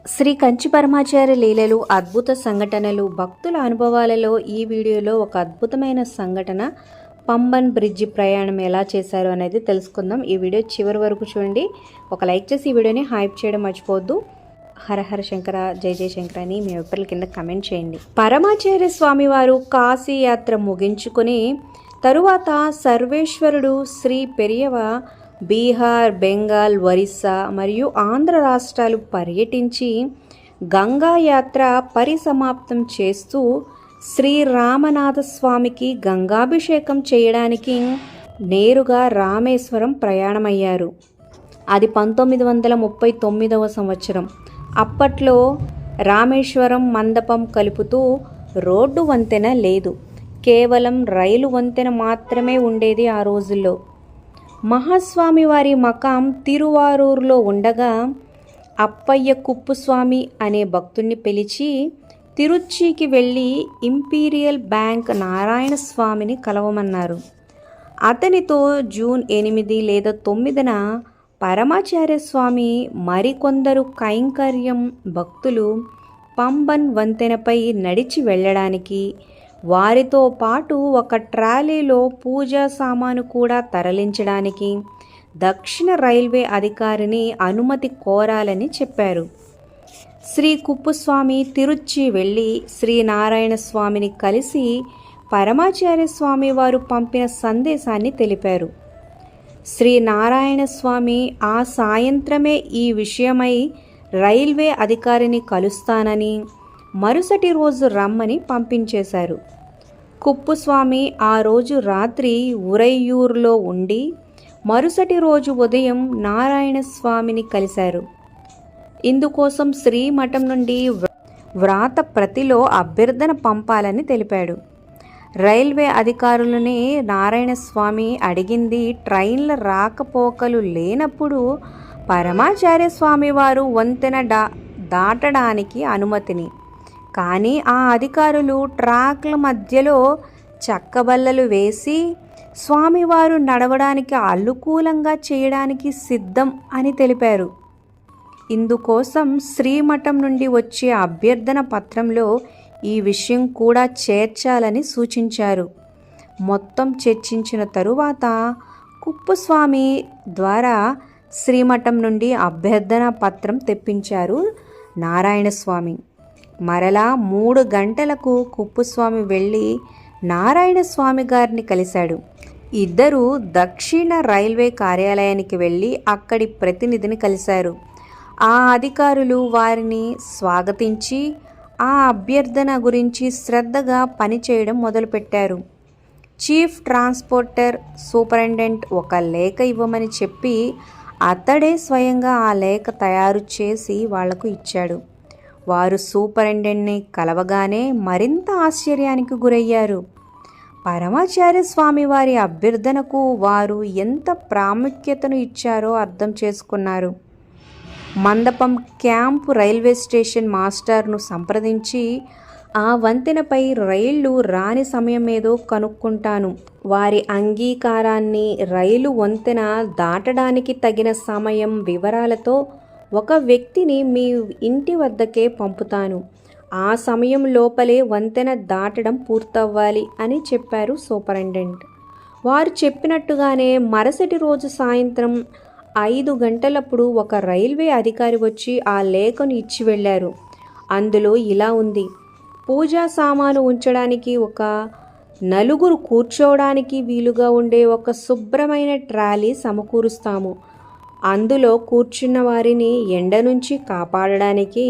శ్రీ కంచి పరమాచార్య లీలలు, అద్భుత సంఘటనలు, భక్తుల అనుభవాలలో ఈ వీడియోలో ఒక అద్భుతమైన సంఘటన పంబన్ బ్రిడ్జి ప్రయాణం ఎలా చేశారు అనేది తెలుసుకుందాం. ఈ వీడియో చివరి వరకు చూడండి. ఒక లైక్ చేసి ఈ వీడియోని హైప్ చేయడం మర్చిపోవద్దు. హర హర శంకర, జయ జయ శంకర అని మీ అభిప్రాయాల కింద కమెంట్ చేయండి. పరమాచార్య స్వామి వారు కాశీ యాత్ర ముగించుకొని తరువాత సర్వేశ్వరుడు శ్రీ పెరియవ బీహార్, బెంగాల్, ఒరిస్సా మరియు ఆంధ్ర రాష్ట్రాలు పర్యటించి గంగా యాత్ర పరిసమాప్తం చేస్తూ శ్రీరామనాథ స్వామికి గంగాభిషేకం చేయడానికి నేరుగా రామేశ్వరం ప్రయాణమయ్యారు. అది 1939వ సంవత్సరం. అప్పట్లో రామేశ్వరం మండపం కలుపుతూ రోడ్డు వంతెన లేదు, కేవలం రైలు వంతెన మాత్రమే ఉండేది ఆ రోజుల్లో. మహాస్వామి వారి మకాం తిరువారూరులో ఉండగా అప్పయ్య కుప్పుస్వామి అనే భక్తుణ్ణి పిలిచి తిరుచ్చికి వెళ్ళి ఇంపీరియల్ బ్యాంక్ నారాయణ స్వామిని కలవమన్నారు. అతనితో జూన్ 8 లేదా 9న పరమాచార్య స్వామి మరికొందరు కైంకర్యం భక్తులు పంబన్ వంతెనపై నడిచి వెళ్ళడానికి, వారితో పాటు ఒక ట్రాలీలో పూజా సామాను కూడా తరలించడానికి దక్షిణ రైల్వే అధికారిని అనుమతి కోరాలని చెప్పారు. శ్రీ కుప్పుస్వామి తిరుచి వెళ్ళి శ్రీనారాయణ స్వామిని కలిసి పరమాచార్య స్వామి వారు పంపిన సందేశాన్ని తెలిపారు. శ్రీనారాయణ స్వామి ఆ సాయంత్రమే ఈ విషయమై రైల్వే అధికారిని కలుస్తానని, మరుసటి రోజు రమ్మని పంపించేశారు. కుప్పుస్వామి ఆ రోజు రాత్రి ఉరైయూరులో ఉండి మరుసటి రోజు ఉదయం నారాయణ స్వామిని కలిశారు. ఇందుకోసం శ్రీమఠం నుండి వ్రాత ప్రతిలో అభ్యర్థన పంపాలని తెలిపాడు. రైల్వే అధికారులని నారాయణ స్వామి అడిగింది ట్రైన్ల రాకపోకలు లేనప్పుడు పరమాచార్య స్వామి వారు వంతెన దాటడానికి అనుమతిని. కానీ ఆ అధికారులు ట్రాక్ల మధ్యలో చక్కబల్లలు వేసి స్వామివారు నడవడానికి అనుకూలంగా చేయడానికి సిద్ధం అని తెలిపారు. ఇందుకోసం శ్రీమఠం నుండి వచ్చే అభ్యర్థన పత్రంలో ఈ విషయం కూడా చేర్చాలని సూచించారు. మొత్తం చర్చించిన తరువాత కుప్పుస్వామి ద్వారా శ్రీమఠం నుండి అభ్యర్థన పత్రం తెప్పించారు నారాయణ స్వామి. మరలా 3 గంటలకు కుప్పుస్వామి వెళ్ళి నారాయణ స్వామి గారిని కలిశాడు. ఇద్దరు దక్షిణ రైల్వే కార్యాలయానికి వెళ్ళి అక్కడి ప్రతినిధిని కలిశారు. ఆ అధికారులు వారిని స్వాగతించి ఆ అభ్యర్థన గురించి శ్రద్ధగా పనిచేయడం మొదలుపెట్టారు. చీఫ్ ట్రాన్స్పోర్టర్ సూపరింటెండెంట్ ఒక లేఖ ఇవ్వమని చెప్పి అతడే స్వయంగా ఆ లేఖ తయారు చేసి వాళ్లకు ఇచ్చాడు. వారు సూపరింటెండెంట్ని కలవగానే మరింత ఆశ్చర్యానికి గురయ్యారు. పరమాచార్య స్వామి వారి అభ్యర్థనకు వారు ఎంత ప్రాముఖ్యతను ఇచ్చారో అర్థం చేసుకున్నారు. మండపం క్యాంపు రైల్వే స్టేషన్ మాస్టర్ను సంప్రదించి ఆ వంతెనపై రైళ్లు రాని సమయం ఏదో కనుక్కుంటాను, వారి అంగీకారాన్ని రైలు వంతెన దాటడానికి తగిన సమయం వివరాలతో ఒక వ్యక్తిని మీ ఇంటి వద్దకే పంపుతాను, ఆ సమయం లోపలే వంతెన దాటడం పూర్తవ్వాలి అని చెప్పారు సూపరింటెండెంట్. వారు చెప్పినట్టుగానే మరుసటి రోజు సాయంత్రం 5 గంటలప్పుడు ఒక రైల్వే అధికారి వచ్చి ఆ లేఖను ఇచ్చి వెళ్ళారు. అందులో ఇలా ఉంది: పూజా సామాను ఉంచడానికి ఒక 4 కూర్చోవడానికి వీలుగా ఉండే ఒక శుభ్రమైన ట్రాలీ సమకూరుస్తాము. అందులో కూర్చున్న వారిని ఎండ నుంచి కాపాడడానికి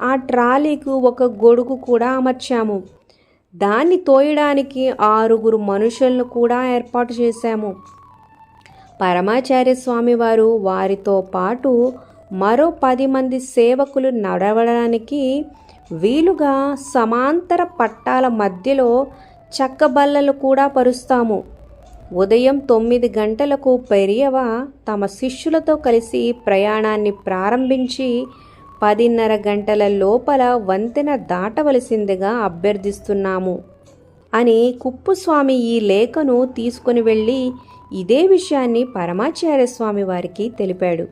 ఆ ట్రాలీకు ఒక గొడుగు కూడా అమర్చాము. దాన్ని తోయడానికి 6 మనుషులను కూడా ఏర్పాటు చేశాము. పరమాచార్య స్వామి వారు వారితో పాటు మరో 10 మంది సేవకులు నడవడానికి వీలుగా సమాంతర పట్టాల మధ్యలో చక్కబల్లలు కూడా పరుస్తాము. ఉదయం 9 గంటలకు పెరియవ తమ శిష్యులతో కలిసి ప్రయాణాన్ని ప్రారంభించి 10:30 గంటల లోపల వంతెన దాటవలసిందిగా అభ్యర్థిస్తున్నాము అని కుప్పుస్వామి ఈ లేఖను తీసుకుని వెళ్ళి ఇదే విషయాన్ని పరమాచార్య స్వామి వారికి తెలిపాడు.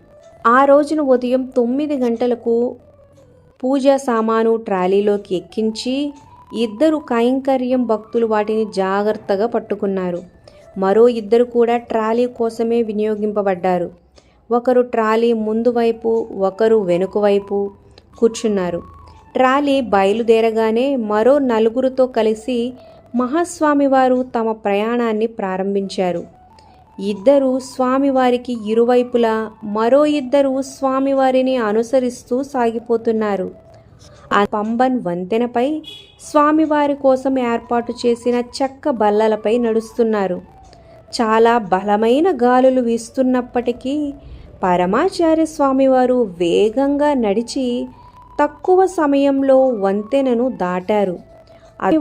ఆ రోజున ఉదయం 9 గంటలకు పూజా సామాను ట్రాలీలోకి ఎక్కించి ఇద్దరు కైంకర్యం భక్తులు వాటిని జాగ్రత్తగా పట్టుకున్నారు. మరో ఇద్దరు కూడా ట్రాలీ కోసమే వినియోగింపబడ్డారు. ఒకరు ట్రాలీ ముందు వైపు, ఒకరు వెనుక వైపు కూర్చున్నారు. ట్రాలీ బయలుదేరగానే మరో నలుగురితో కలిసి మహాస్వామివారు తమ ప్రయాణాన్ని ప్రారంభించారు. ఇద్దరు స్వామివారికి ఇరువైపులా, మరో ఇద్దరు స్వామివారిని అనుసరిస్తూ సాగిపోతున్నారు. ఆ పంబన్ వంతెనపై స్వామివారి కోసం ఏర్పాటు చేసిన చెక్క బల్లలపై నడుస్తున్నారు. చాలా బలమైన గాలులు వీస్తున్నప్పటికీ పరమాచార్య స్వామివారు వేగంగా నడిచి తక్కువ సమయంలో వంతెనను దాటారు.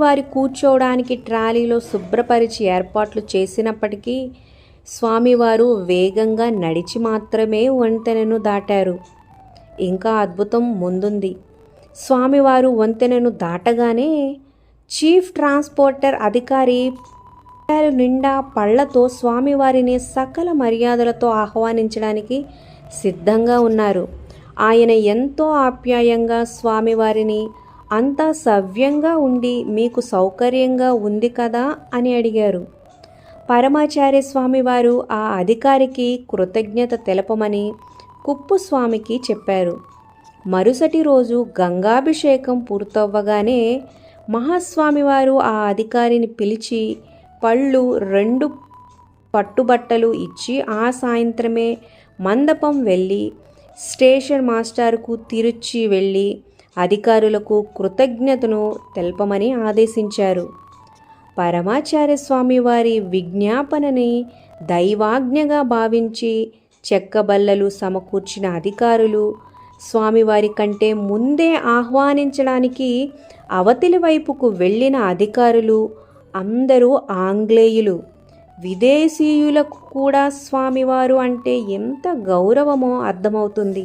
వారి కూర్చోవడానికి ట్రాలీలో శుభ్రపరిచి ఏర్పాట్లు చేసినప్పటికీ స్వామివారు వేగంగా నడిచి మాత్రమే వంతెనను దాటారు. ఇంకా అద్భుతం ముందుంది. స్వామివారు వంతెనను దాటగానే చీఫ్ ట్రాన్స్పోర్టర్ అధికారి నిండా పళ్లతో స్వామివారిని సకల మర్యాదలతో ఆహ్వానించడానికి సిద్ధంగా ఉన్నారు. ఆయన ఎంతో ఆప్యాయంగా స్వామివారిని అంతా సవ్యంగా ఉండి మీకు సౌకర్యంగా ఉంది కదా అని అడిగారు. పరమాచార్య స్వామివారు ఆ అధికారికి కృతజ్ఞత తెలపమని కుప్పుస్వామికి చెప్పారు. మరుసటి రోజు గంగాభిషేకం పూర్తవ్వగానే మహాస్వామివారు ఆ అధికారిని పిలిచి పళ్ళు 2 పట్టుబట్టలు ఇచ్చి ఆ సాయంత్రమే మండపం వెళ్ళి స్టేషన్ మాస్టర్కు తిరుచి వెళ్ళి అధికారులకు కృతజ్ఞతను తెలపమని ఆదేశించారు. పరమాచార్య స్వామివారి విజ్ఞాపనని దైవాజ్ఞగా భావించి చెక్కబల్లలు సమకూర్చిన అధికారులు స్వామివారి కంటే ముందే ఆహ్వానించడానికి అవతలి వైపుకు వెళ్ళిన అధికారులు అందరూ ఆంగ్లేయులు. విదేశీయులకు కూడా స్వామివారు అంటే ఎంత గౌరవమో అర్థమవుతుంది.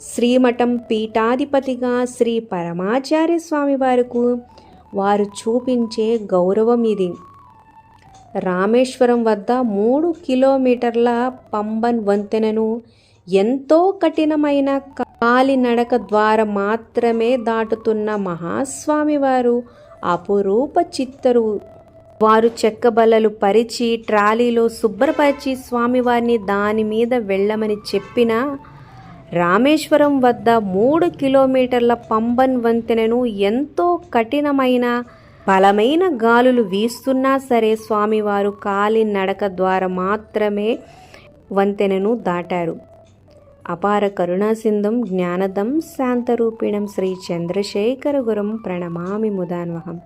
శ్రీమఠం పీఠాధిపతిగా శ్రీ పరమాచార్య స్వామివారికి వారు చూపించే గౌరవం ఇది. రామేశ్వరం వద్ద 3 కిలోమీటర్ల పంబన్ వంతెనను ఎంతో కఠినమైన కాలినడక ద్వారా మాత్రమే దాటుతున్న మహాస్వామివారు అపురూప చిత్తరు. వారు చెక్కబల్లలు పరిచి ట్రాలీలో శుభ్రపరిచి స్వామివారిని దాని మీద వెళ్ళమని చెప్పిన రామేశ్వరం వద్ద 3 కిలోమీటర్ల పంబన్ వంతెనను ఎంతో కఠినమైన బలమైన గాలులు వీస్తున్నా సరే స్వామివారు కాలినడక ద్వారా మాత్రమే వంతెనను దాటారు. అపార కరుణాసింధం జ్ఞానదం శాంతరూపిణం శ్రీ చంద్రశేఖర గురం ప్రణమామి ముదాన్వహం.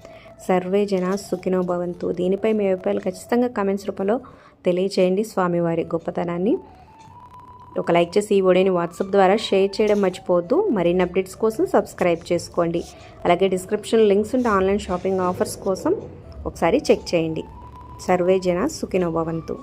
సర్వే జనా సుఖినో భవంతు. దీనిపై మీ అభిప్రాయాలు ఖచ్చితంగా కామెంట్స్ రూపంలో తెలియచేయండి. స్వామివారి గొప్పతనాన్ని ఒక లైక్ చేసి ఈ వీడియోని వాట్సాప్ ద్వారా షేర్ చేయడం మర్చిపోవద్దు. మరిన్ని అప్డేట్స్ కోసం సబ్స్క్రైబ్ చేసుకోండి. అలాగే డిస్క్రిప్షన్ లింక్స్ ఉంటే ఆన్లైన్ షాపింగ్ ఆఫర్స్ కోసం ఒకసారి చెక్ చేయండి. సర్వే జనా సుఖినో భవంతు.